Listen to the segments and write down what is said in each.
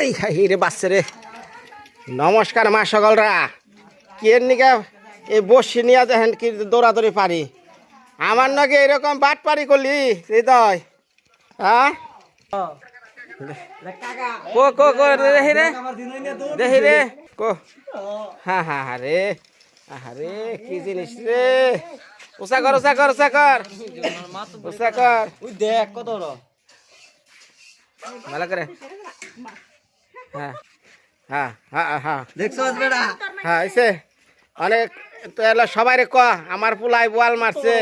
ওই রে বাচ্চা রে নমস্কার মা সকলরা কে নিকা এই বসি নিয়ে দেখেন কি দৌড়াদৌড়ি পারি আমার নাকি এরকম বাট পারি করলি হৃদয় হ্যাঁ কো কো কো দেখি রে দেখি রে কো হ্যাঁ হ্যাঁ হ্যাঁ রে আরে কি জিনিস রে উষা কর উষা কর উষা কর উষা কর ওই দেখ কত ভালো করে হ্যাঁ হ্যাঁ হ্যাঁ হ্যাঁ দেখছো বেটা হ্যাঁ এসে অনেক তো এলো সবাই রে ক আমার পুলাই বোয়াল মারছে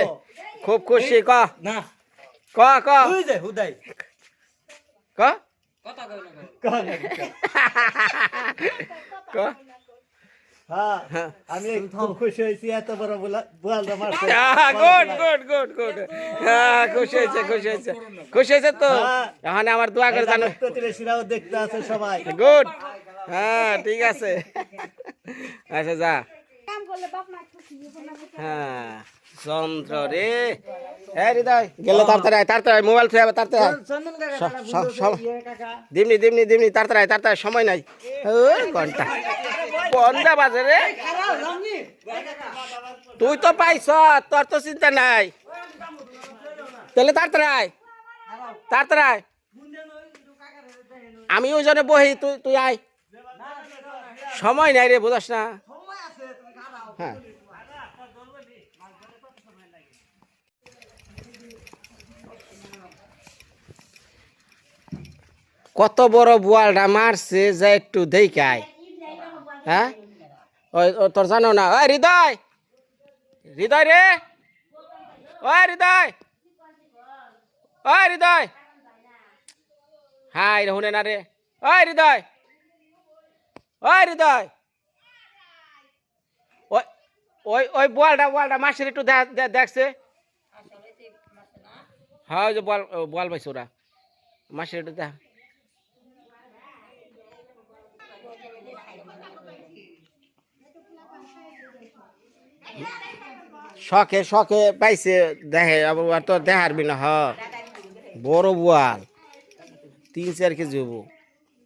খুব খুশি ক না ক ক তুই যে হুদাই ক কথা কই না ক হ্যাঁ আমি খুব খুশি হইছি এত বড় বোয়াল মারছে গুড গুড গুড গুড হ্যাঁ খুশি হয়েছে খুশি হয়েছে খুশি হয়েছে তো এখন আমার দোয়া করে জানো প্রতিবেশীরাও দেখতে আছে সবাই গুড হ্যাঁ ঠিক আছে আচ্ছা যা হ্যাঁ যন্ত্র রে হ্যাঁ হৃদয় গেলে তাড়াতাড়ি মোবাইল থুয়ে তাড়াতাড়ি দিমনি দিমনি দিমনি তাড়াতাড়ি সময় নাই ঘন্টা ঘন্টা বাজে রে তুই তো পাইছ তোর তো চিন্তা নাই তাহলে তাড়াতাড়ি আমি ওই জন্য বহি তুই আয় সময় নাই রে বুঝাস না হ্যাঁ কত বড় বোয়ালটা মারছে যে একটু দেখায় হ্যাঁ ওই তোর জানো না ওই হৃদয় হৃদয় রে ওই হৃদয় ওই হৃদয় হ্যাঁ শুনে না রে ওই হৃদয় ওই হৃদয় ওই ওই ওই বোয়ালটা মাসের একটু দেখছে হ্যাঁ ওই যে বোয়াল পাইছে ওরা মাসের একটু দেখ শখে শখে পাইছে দেখে আবার তো দেখারবি না বড় বোয়াল 3-4 কেজি হবো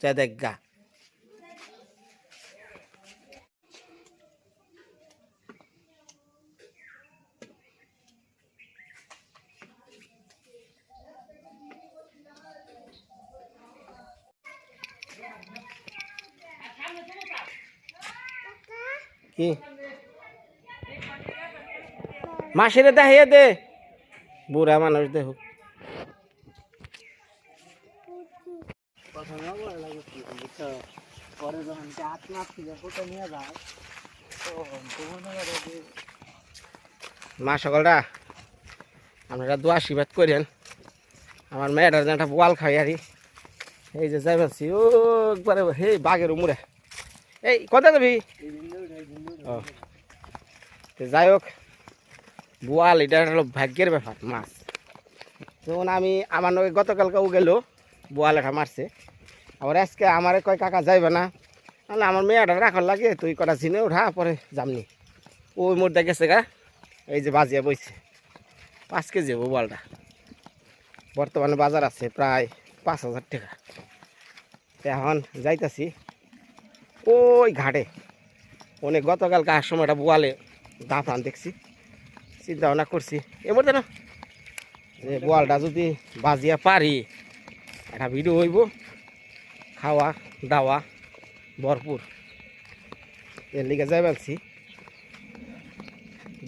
চা দেখ গা কি মাসিরে দেখিয়ে দে বুড়া মানুষ দেখ মা সকলরা আপনারা দোয়া আশীর্বাদ করেন আমার মেয়েটার যেন একটা বোয়াল খাই আরি এই যে যাই পাচ্ছি ও একবারে হে বাঘের উমুরে এই কোথায় যাবি ও যাই হোক বোয়াল এটা হলো ভাগ্যের ব্যাপার মাছ যেমন আমি আমার নয় গতকালকেও গেল বোয়াল এটা মারছে আবার আজকে আমার কয় কাকা যাইবে না তাহলে আমার মেয়েটা রাখার লাগে তুই কটা ঝিনে উঠা পরে যামনি ওই মোড় গেছে গা এই যে বাজিয়া বইছে 5 কেজি হবো বোয়ালটা বর্তমানে বাজার আছে প্রায় 5,000 টাকা এখন যাইতাছি ওই ঘাটে অনেক গতকালকে আর সময়টা বোয়ালে দাঁতান দেখছি চিন্তা ভাবনা করছি এমন না যে বোয়ালটা যদি বাজিয়া পারি একটা ভিডিও হইব খাওয়া দাওয়া ভরপুর এর লিগে যাই বলছি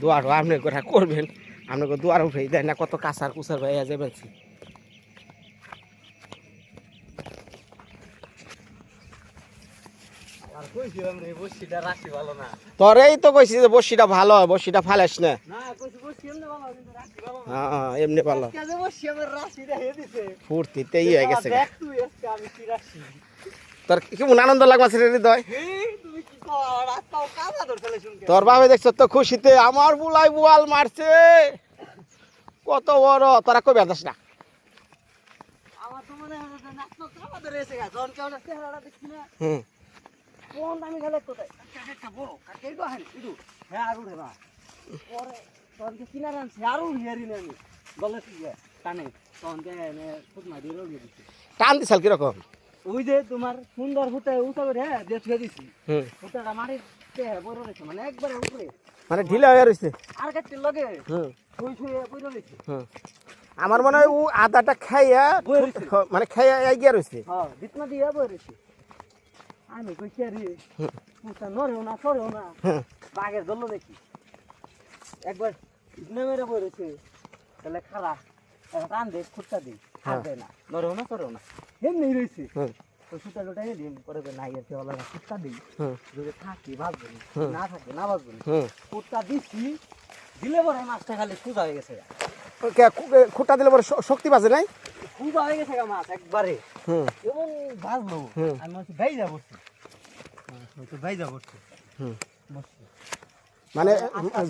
দুয়ারও আপনি কথা করবেন আপনাকে দুয়ার উঠে দেয় না কত কাঁচার কুচার ভাইয়া যাই বলছি তোরেই তো কইছি যে বসিটা ভালো বসিটা ফালাস না হ্যাঁ এমনি ভালো ফুর্তিতেই হয়ে গেছে তোর কেমন আনন্দ লাগছে রে হৃদয় তোর ভাবে দেখছ তো খুশিতে আমার বুলাই বোয়াল মারছে কত বড় তোরা কই বেদাস না হুম আমি খেলে তো একটা বড় কাকে গো হানি ইদু হ্যাঁ আর উঠে না পরে তখন কিনার আনছে আর উড়িয়ারি না আমি বলে কি টানে তখন নে খুব মারি রোগী দিছে টান দিছাল কি রকম ওই যে তোমার সুন্দর ফুটে উঠা করে হ্যাঁ দিয়ে ছুঁয়ে দিছি হুম ফুটাটা মাটিতে বড় রয়েছে মানে একবারে উপরে মানে ঢিলা হয়ে রয়েছে। আর কাটতে লগে হুম ছুঁয়ে বড় রয়েছে। হুম আমার মনে হয় ও আদাটা খাইয়া বয়ে রয়েছে। মানে খাইয়া এগিয়ে রয়েছে। হ্যাঁ বিছনা দিয়ে বড় রয়েছে। আমি কই কি আরে ফুটা নরেও না সরেও না হুম বাঘের দল দেখি একবার নেমেরে বড় রয়েছে তাহলে খালা টান দে খুঁটটা দিই আর দেয় না নরেও না সরেও না এমনি রয়েছে। হুম তো সুতা লোটাই দিন করে নাই আর কেউ লাগা খুঁটটা দিই হুম যদি থাকি বাঁচবো না, হুম। না থাকে না বাঁচবো না। হুম খুঁটটা দিচ্ছি দিলে পরে মাছটা খালি সোজা হয়ে গেছে খুঁটা দিলে পরে শক্তি বাজে নাই। সোজা হয়ে গেছে গা মাছ একবারে হুম এবং বাঁচলো হুম। আমি বলছি ভাই যা বসছি হয়তো ভাই যা বসছি হুম বসছি মানে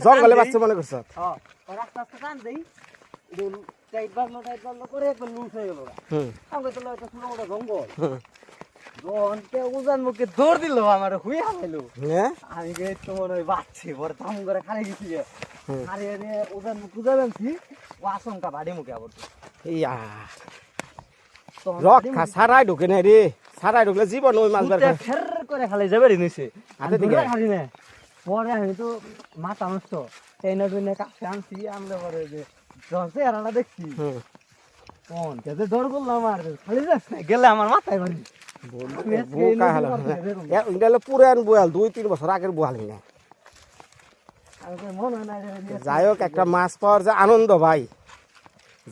জঙ্গলে বাচ্চা মনে করছ। হ্যাঁ পরে আস্তে আস্তে টান দেই টাইট বাজলো করে একবার লুজ হয়ে গেল হুম আমাকে তো একটা ছোট মোটো জঙ্গল হুম জনকে উজান মুখে দৌড় দিল আমার হুই হারাইলো হ্যাঁ আমি গে তোমার ওই বাচ্চি পরে থাম করে খালি গেছি যে হুম। হারিয়ে নিয়ে উজান মুখ খুঁজে বেলছি ও আশঙ্কা বাড়ি মুখে আবার ইয়া রক্ষা সারাই ঢুকে নাই রে। সারাই ঢুকলে জীবন ওই মাছ বের করে। ফের করে খালি যাবে নিছে হাতে দিকে। খালি না পরে আমি তো মাথা নষ্ট ট্রেনে ট্রেনে কাছে আনছি আমরা পরে যে দশে হারাটা দেখছি হুম কোন যাতে ডর করলাম আর খালি যাচ্ছে না, গেলে আমার মাথায় বাড়ি বোকা হলো এটা হলো পুরান বোয়াল 2-3 বছর আগের বোয়াল না। আমি তো মনে হয় না যে যাই হোক একটা মাছ পাওয়ার যে আনন্দ ভাই,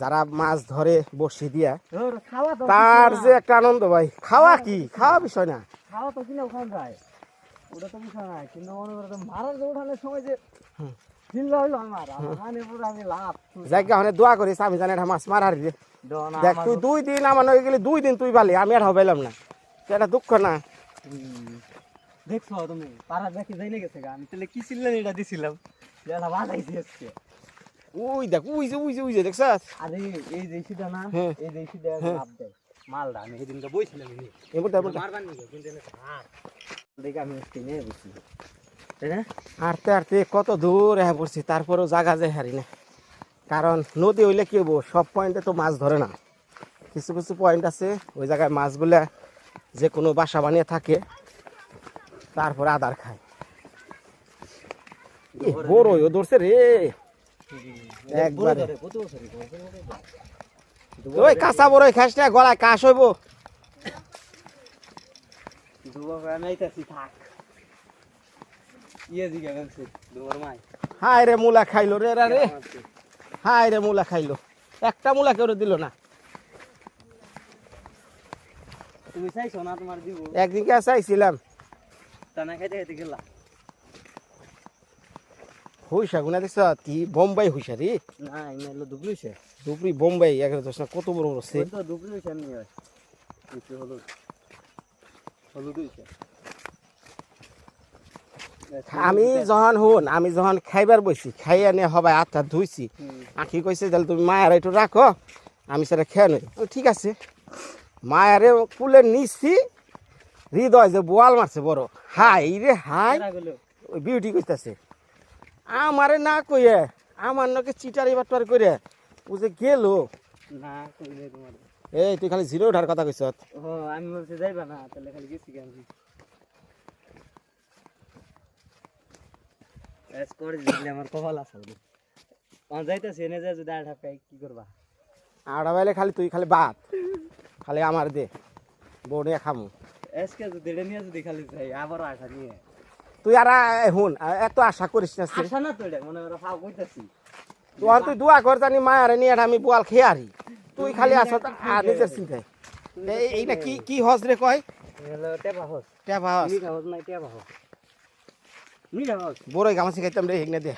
যারা মাছ ধরে বসি দিয়া ধর খাওয়া তো তার কিছু যে না। একটা আনন্দ ভাই। খাওয়া কি খাওয়া বিষয় না। খাওয়া তো কিনে ওখানে যায় ওটা তো বিষয় নাই কিন্তু মনে করো মারার যে উঠানোর সময় যে হুম। চিল্লা হইলো আমার মানে পুরো আমি লাভ জায়গা ওখানে দোয়া করিস আমি জানি এটা মাছ মারার রে। দেখ তুই 2 দিন আমার হয়ে গেলি 2 দিন তুই বালি আমি আর হবাইলাম না। তো এটা দুঃখ না। দেখছো তুমি পাড়া দেখি যাই না গেছে গা আমি তাহলে কি ছিলেন এটা দিছিলাম যেটা বাজাইছি আজকে ওই দেখ ওই যে দেখছস। আরে এই দেশিটা না হ্যাঁ। এই দেশিটা হ্যাঁ। লাভ দেয় মালটা আমি সেদিনকে বইছিলাম এমনটা মারবার নিয়ে কিন্তু দেখে আমি আজকে নিয়ে বসছি তাই না হাঁটতে হাঁটতে কত দূর হ্যাঁ পড়ছি তারপরেও জায়গা যায় হারি না। কারণ নদী হইলে কি হবো সব পয়েন্টে তো মাছ ধরে না। কিছু কিছু পয়েন্ট আছে ওই জায়গায় মাছগুলা যে কোনো বাসা বানিয়ে থাকে তারপরে আদার খায়। বড়ইও ধরছে রে একবারে। কত বছর ওই কাঁচা বড়ই খাস না গলায় কাশ হইব। দুবার আমি আইতাছি থাক ইয়ে দিকে গেছে দুবার মাই হায় রে মূলা খাইলো রে রে হায় রে মূলা খাইলো। একটা মূলা কেউ দিল না। তুমি চাইছো না তোমার দিব একদিনকে চাইছিলাম টানা খাইতে খাইতে গেলা হুইসা গুনা দেখছ কি বোম্বাই হুইসা রে না এমনি দুবলিছে দুপুরি বোম্বাই এগারো দশ না কত বড় বড় সে। ওই তো দুবলিছে এমনি হয় একটু হলুদ হলুদ হইছে আমি যখন খাইবার বইছি খাইয়া নিয়ে হবাই হাত হাত ধুইছি আঁকি কইছে তাহলে তুমি মায়ের একটু রাখো আমি সেটা খেয়ে নই। ঠিক আছে মায়ারে কুলে নিছি হৃদয় যে বোয়াল মারছে বড় হাই রে হাই ওই বিউটি কইতাছে আমারে না কইয়ে আমার নাকি চিটারি বাটপার করে ও যে গেল। না কইলে তোমার এই তুই খালি জিরো ওঠার কথা কইছ। ও আমি বলছি যাইবা না তাহলে খালি গেছি কেন এস করে দিলে আমার কপাল আছে অন যাইতাছি এনে যা যদি আঠা পাই কি করবা আড়া বাইলে খালি তুই খালি ভাত খালি আমার দে বউ নিয়ে খামু। এসকে যদি এটা নিয়ে যদি খালি যাই আবার আঠা নিয়ে তুই আর হুন এত আশা করিস না। আশা না তো এটা মনে করো ফাও কইতাছি তুই দোয়া কর জানি মায়ারে নিয়ে আমি বোয়াল খেয়ে আরি তুই খালি আস নিজের চিন্তায়। এইটা কি কি হস রে কয় হলো টেপা হস টেপা হস নি খাওস নাই টেপা হস নি খাওস বড়ই গামাছি খাইতাম রে হিগনে দে।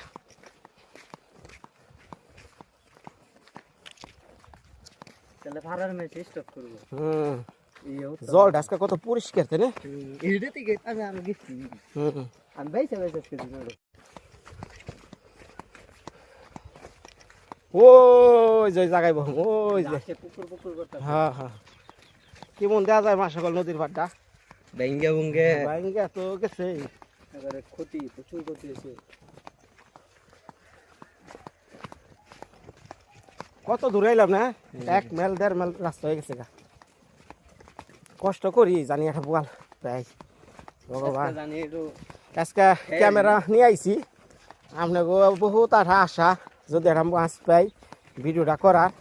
তাহলে ফারার মেসে স্টপ করব ইও জল ঢাসকা কত পরিষ্কার তাই না। এইটা থেকে আমি গেছি আমি বাইসা আজকে দিন ওই যে জায়গায় বহ ওই যে পুকুর পুকুর করতে হ্যাঁ হ্যাঁ কেমন দেওয়া যায় মাসাকল নদীর পাড়টা ব্যাঙ্গে বুঙ্গে ভাঙ্গা তো গেছে এবারে ক্ষতি প্রচুর ক্ষতি হয়েছে কত দূরে এলাম না 1 মাইল 1.5 মাইল রাস্তা হয়ে গেছে গা কষ্ট করি জানি একটা বোয়াল প্রায় ভগবান আজকে জানি একটু আজকে ক্যামেরা নিয়ে আইছি আপনাকে বহুত আঠা আশা যদি একটা মাছ পাই ভিডিওটা করার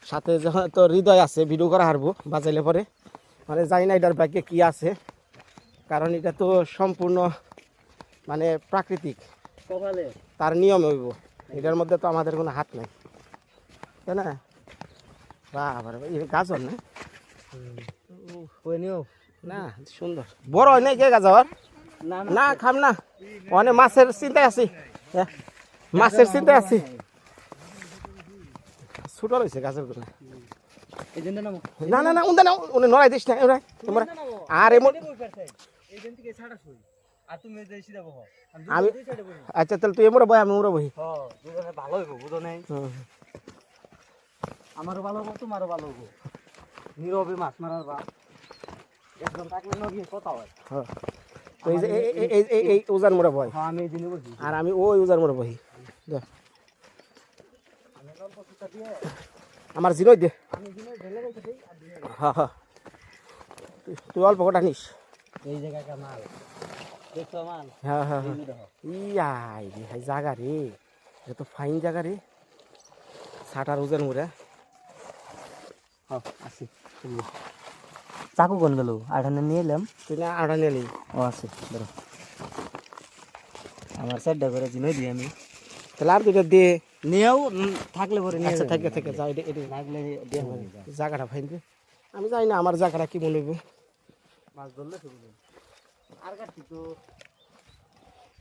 সাথে যখন তো হৃদয় আছে ভিডিও করা হারবো বাজাইলে পরে মানে জানি না এটার ব্যাগে কী আছে কারণ এটা তো সম্পূর্ণ মানে প্রাকৃতিক কপালে তার নিয়ম হইব এটার মধ্যে তো আমাদের কোনো হাত নাই তাই না বাবার গাজর না কই নিও না সুন্দর বড় হয় নাই কে গাজর না না খাম না অনেক মাছের চিন্তায় আছি মাছের চিন্তায় আছি ছোট রয়েছে গাছের করে এই জন্য নামো না না না উন্দা না উনি নড়াই দিস না ওরা তোমরা আর এমন এই জন্য থেকে ছাড়া শুই আর তুমি যে সিধা বহ আমি আচ্ছা তাহলে তুই এমরা বই আমি ওরা বই হ্যাঁ দুজনে ভালো হইব বুঝো নাই আমারও ভালো হবো তোমারও ভালো হবো নীরবে মাছ মারার বা একজন থাকলে নগিয়ে কথা হয় তো এই যে এই উজান মোড়া বই হ্যাঁ আমি এই দিনে বলছি আর আমি ওই উজান মোড়া বই আমি অল্প সুতা দিয়ে আমার জিরোই দে আমি দিনে ঢেলে রেখে দিই আর দিনে হ্যাঁ হ্যাঁ তুই অল্প কটা নিস এই জায়গাটা মাল দেখছো মাল হ্যাঁ হ্যাঁ এই দেখো ইয়াই রে হাই জায়গা রে এটা তো ফাইন জায়গা রে সাটার উজান মোড়া হ্যাঁ আসি চাকু কোন গেল আঠানে নিয়ে এলাম তুই না আড়া নিলি ও আছে ধরো আমার সাইডটা করে দিনই দিই আমি তাহলে আর দুইটা দে নিয়েও থাকলে পরে নিয়ে আচ্ছা থেকে থেকে যাও এটা লাগলে দিয়ে জায়গাটা ফাইন দে আমি জানি না আমার জায়গাটা কি মনে হইব মাছ ধরলে শুরু আর কাটি তো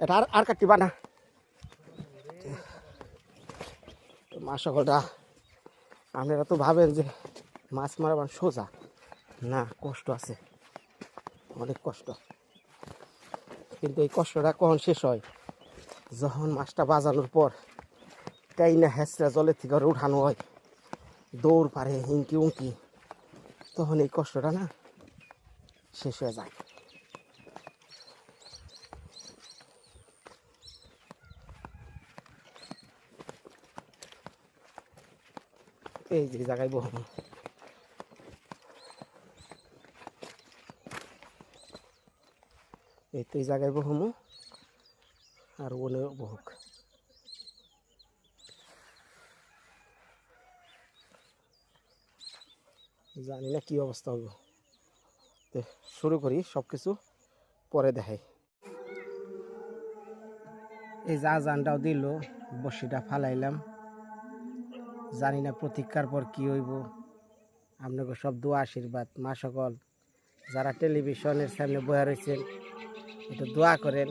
এটা আর কাটিবা না মাছ সকলটা আপনারা তো ভাবেন যে মাছ মারবার সোজা না কষ্ট আছে অনেক কষ্ট কিন্তু এই কষ্টটা কখন শেষ হয় যখন মাছটা বাজানোর পর তাই না হেঁচড়া জলের থেকে উঠানো হয় দৌড় পারে হিঙ্কি উঙ্কি তখন এই কষ্টটা না শেষ হয়ে যায় এই যে জায়গায় বহু এই তো এই জায়গায় বহুমু আর ওনে বহুক জানি না কি অবস্থা হবে তো শুরু করি সব কিছু পরে দেখাই এই যা জানটাও দিল বসিটা ফালাইলাম জানি না প্রতীক্ষার পর কি হইব আপনাকে সব দোয়া আশীর্বাদ মা সকল যারা টেলিভিশনের সামনে বয়া রয়েছেন একটু দোয়া করেন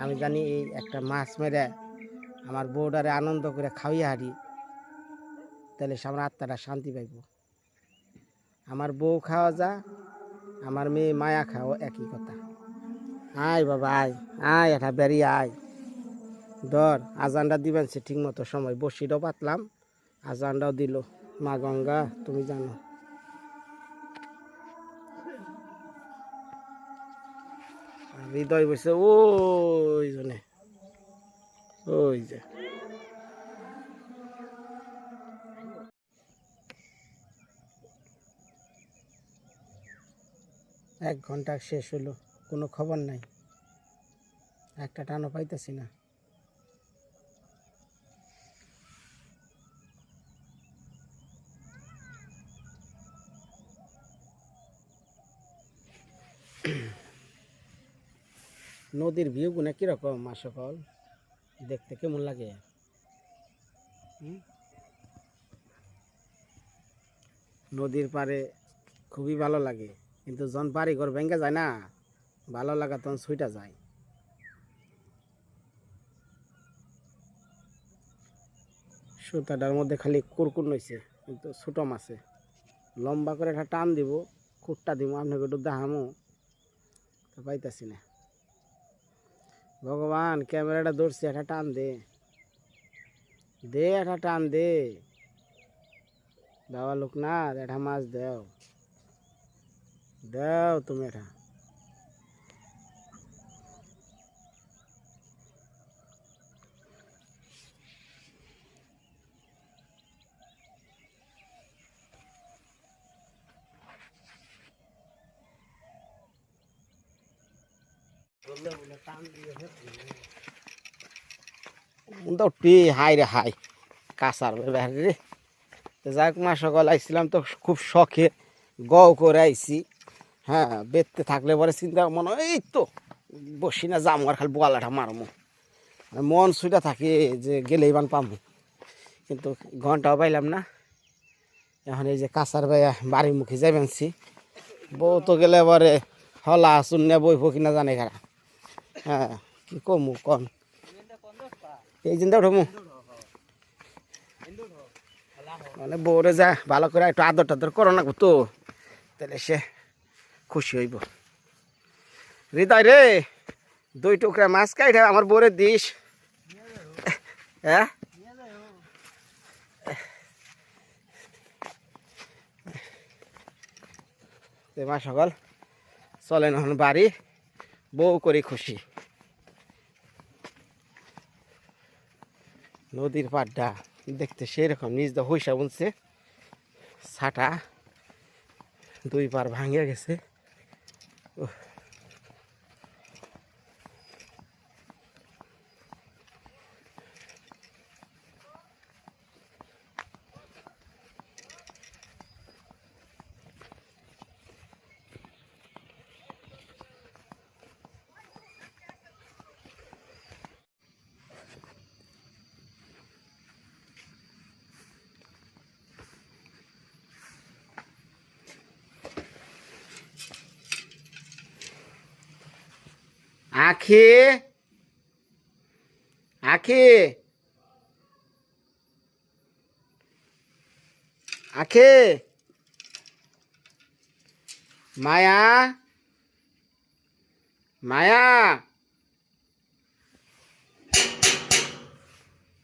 আমি জানি এই একটা মাছ মেরে আমার বউডারে আনন্দ করে খাওয়াই হারি তাহলে সে আমার আত্মাটা শান্তি পাইব আমার বউ খাওয়া যা আমার মেয়ে মায়া খাওয়া একই কথা আয় বাবা আয় আয় এটা বেরিয়ে আয় ধর আজানটা দিবেন সে ঠিক মতো সময় বসিটাও পাতলাম আজানটাও দিল মা গঙ্গা তুমি জানো হৃদয় বসে ওই জনে ওই যে এক ঘন্টা শেষ হলো কোনো খবর নাই একটা টানও পাইতেছি না নদীর ভিউ গুনা কিরকম মা সকল দেখতে কেমন লাগে নদীর পাড়ে খুবই ভালো লাগে কিন্তু জন বাড়ি ঘর ভেঙে যায় না ভালো লাগা তখন ছুইটা যায় সুতাটার মধ্যে খালি কুরকুর নইছে কিন্তু ছোট মাছে লম্বা করে একটা টান দিব খুঁটটা দিব আপনাকে একটু দেখামো তো পাইতাছি না ভগবান ক্যামেরাটা ধরছি একটা টান দে দে একটা টান দে দেওয়া লোক না একটা মাছ দেও দেও তুমি এটা দৌড়টি হাই রে হাই কাঁচার ব্যাপার রে। যাক মা সকাল আইছিলাম তো খুব শখে গও করে আইছি। হ্যাঁ বেততে থাকলে পরে চিন্তা মনে হয় এই তো বসি না যাম আর খালি বোয়ালাটা মারমু, মন সুইটা থাকে যে গেলেই বান পামু, কিন্তু ঘন্টাও পাইলাম না। এখন এই যে কাঁচার বাড়ির মুখে যাইবেনছি, বউ তো গেলে পরে হলা শূন্য বইব কিনা জানে খারা। হ্যাঁ কি কমু কন এই চিন্তা উঠমু মানে বউরে যা ভালো করে একটু আদর টাদর করো না তো, তাহলে সে খুশি হইব। হৃদয় রে 2 টুকরা মাছ কাইটা আমার বউরে দিস। হ্যাঁ মা সকাল চলেন এখন বাড়ি, বউ করি খুশি। নদীর পাড়টা দেখতে সেরকম নিজ দা হইসা বুনছে, ছাটা 2 পার ভাঙিয়া গেছে। আখি আখি আখি মায়া মায়া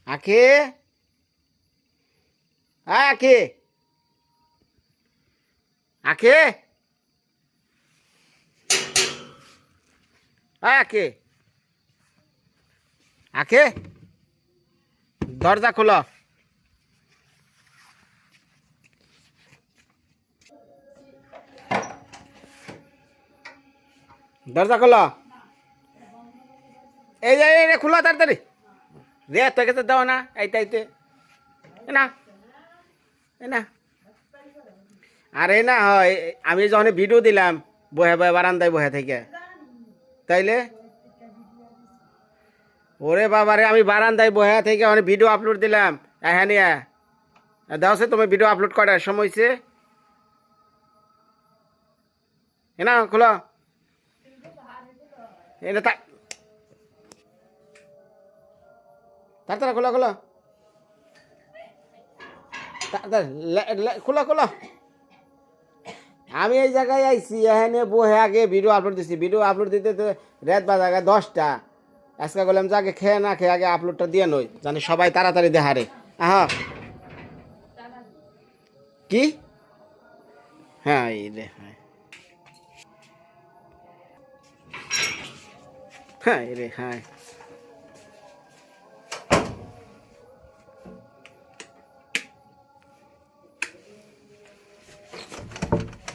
আখি আখি আখি আখি আখি দরজা খোলো। দরজা খোলো, এই যে খোলো তাড়াতাড়ি রে, তোকে তো দাও না এইতে এইতে না না। আরে না হয় আমি যখন ভিডিও দিলাম বহে বহে বারান্দায় বহে থেকে, তাইলে ওরে বাবারে আমি বারান্দায় বহে থেকে অনেক ভিডিও আপলোড দিলাম। হ্যাঁ নিয়া দাও সে তোমার ভিডিও আপলোড করার সময় হয়েছে না, খোলো এটা তাড়াতাড়ি খোলো খোলো খোলো খোলো। আমি এই জায়গায় আইছি এখানে বহে আগে ভিডিও আপলোড দিছি, ভিডিও আপলোড দিতে তো রাত বাজে 10টা। আজকে বললাম যে আগে খেয়ে না খেয়ে আগে আপলোডটা দিয়ে নই, জানি সবাই তাড়াতাড়ি দেহারে। হ্যাঁ কি হ্যাঁ এই রে হ্যাঁ হ্যাঁ এই রে হ্যাঁ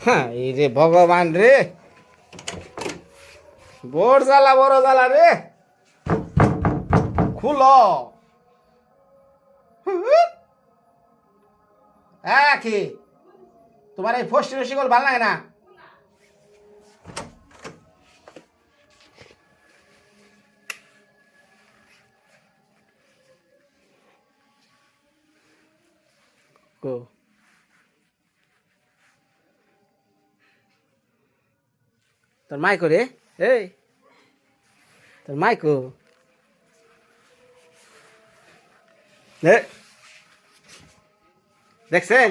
হ্যাঁ এই রে ভগবান রে, বড় জ্বালা রে, খুলো। হ্যাঁ কি তোমার এই ফষ্টি রসিকল ভালো লাগে না? কো তোর মাইকো রে, এই তোর মাইকো দেখছেন?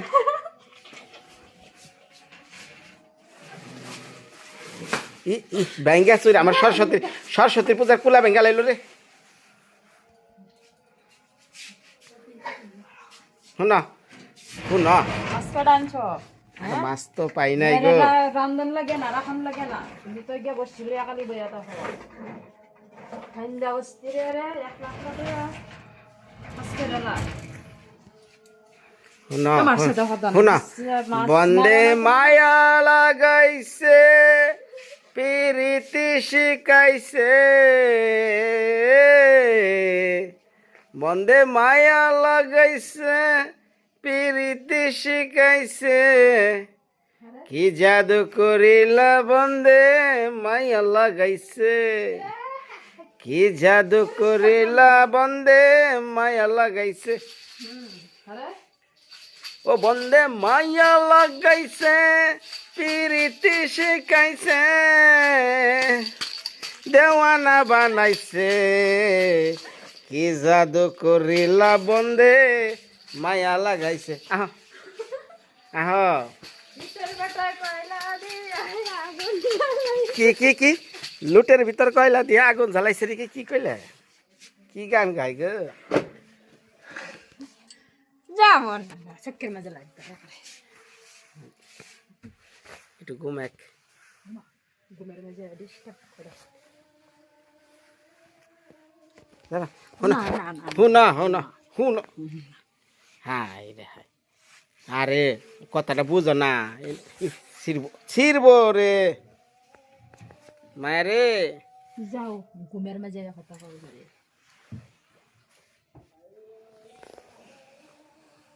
ব্যাঙ্গা চুরি আমার সরস্বতী পূজার কুলা ব্যাঙ্গা লাইলো রে। শুন শুন মাছ তো পাই নাই গো, রান্ধন লাগে না রাখন লাগে না, তুমি তো গিয়ে বসছিলে একালি বইয়া থাকো ঠান্ডা বসতিরে রে 1 লাখ টাকা আজকে না শুনা বন্দে মায়া লাগাইছে পিরিতি শিখাইছে বন্দে মায়া লাগাইছে পিরিতি শিখাইছে কি জাদু করিলা বন্দে মায়া লাগাইছে কি জাদু করিলা বন্দে মায়া লাগাইছে আরে ও বন্দে মায়া লাগাইছে পিরিতি শিখাইছে দেওয়ানা বানাইছে কি জাদু করিলা বন্দে মায়া লাগাইছে আহ আহ ভিতর বেটায় কয়লা দিয়া আগুন কি লুটের ভিতর কয়লা দিয়ে আগুন জ্বালাইছে রে কি কইলে কি গান গাই গো যেমন চক্কের মাঝে লাগবে একটু ঘুমেক ঘুমের মাঝে ডিস্টার্ব করে দাঁড়া না না না হুন হাই রে হাই আরে কথাটা বুঝো না ছিড়ব রে মায়া রে যাও ঘুমের মাঝে কথা বলবে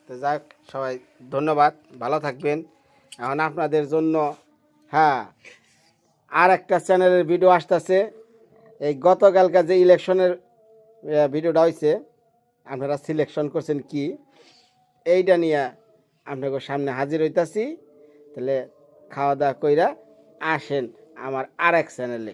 তো যাক সবাই ধন্যবাদ ভালো থাকবেন এখন আপনাদের জন্য হ্যাঁ আর একটা চ্যানেলের ভিডিও আসতেছে এই গতকালকে যে ইলেকশনের ভিডিওটা হয়েছে আপনারা সিলেকশন করছেন কি এইটা নিয়ে আপনাদের সামনে হাজির হইতাছি তাহলে খাওয়া দাওয়া কইরা আসেন আমার আর এক চ্যানেলে